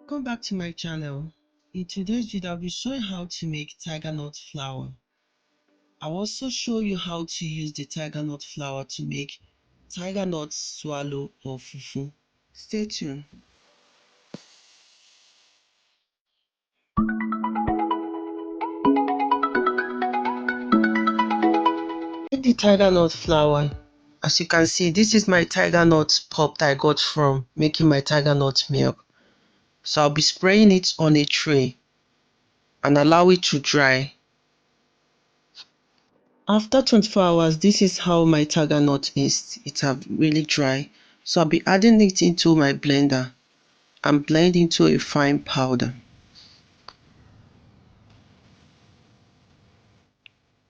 Welcome back to my channel. In today's video, I'll be showing how to make tiger nut flour. I'll also show you how to use the tiger nut flour to make tiger nut swallow or fufu. Stay tuned. Take the tiger nut flour. As you can see, this is my tiger nut pulp that I got from making my tiger nut milk. So I'll be spraying it on a tray and allow it to dry. After 24 hours, this is how my tiger nut is. It have really dry. So I'll be adding it into my blender and blend into a fine powder.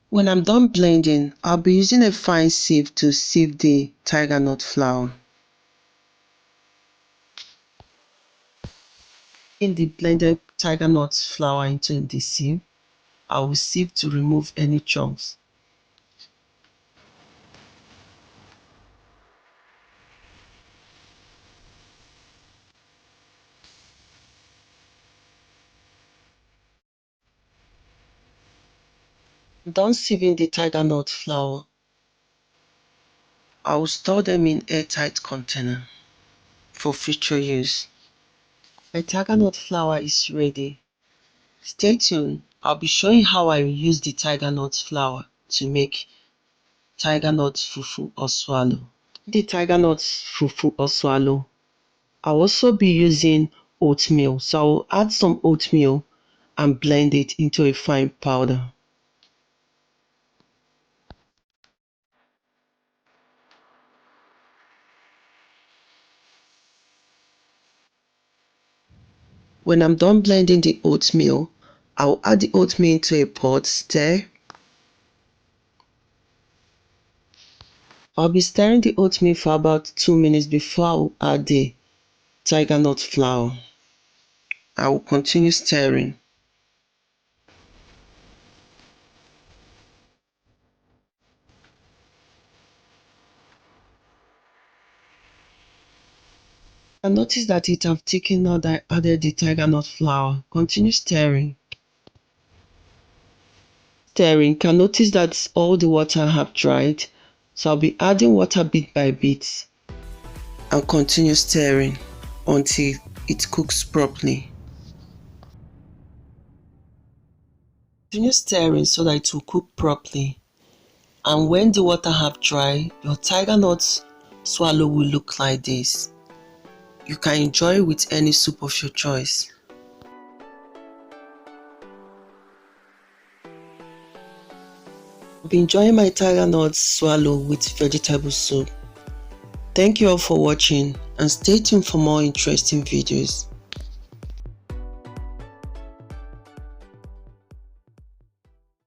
When I'm done blending, I'll be using a fine sieve to sieve the tiger nut flour. In the blended tiger nut flour into the sieve, I will sieve to remove any chunks. Done sieving the tiger nut flour, I will store them in airtight container for future use. My tiger nut flour is ready. Stay tuned. I'll be showing how I use the tiger nut flour to make tiger nut fufu or swallow. The tiger nut fufu or swallow, I'll also be using oatmeal. So I'll add some oatmeal and blend it into a fine powder. When I'm done blending the oatmeal, I'll add the oatmeal into a pot, stir. I'll be stirring the oatmeal for about 2 minutes before I'll add the tiger nut flour. I will continue stirring. I notice that it have thickened now that I added the tiger nut flour. Continue stirring. Can notice that all the water have dried. So I'll be adding water bit by bit and continue stirring until it cooks properly. Continue stirring so that it will cook properly. And when the water have dried, your tiger nut swallow will look like this. You can enjoy it with any soup of your choice. I've been enjoying my tiger nut swallow with vegetable soup. Thank you all for watching and stay tuned for more interesting videos.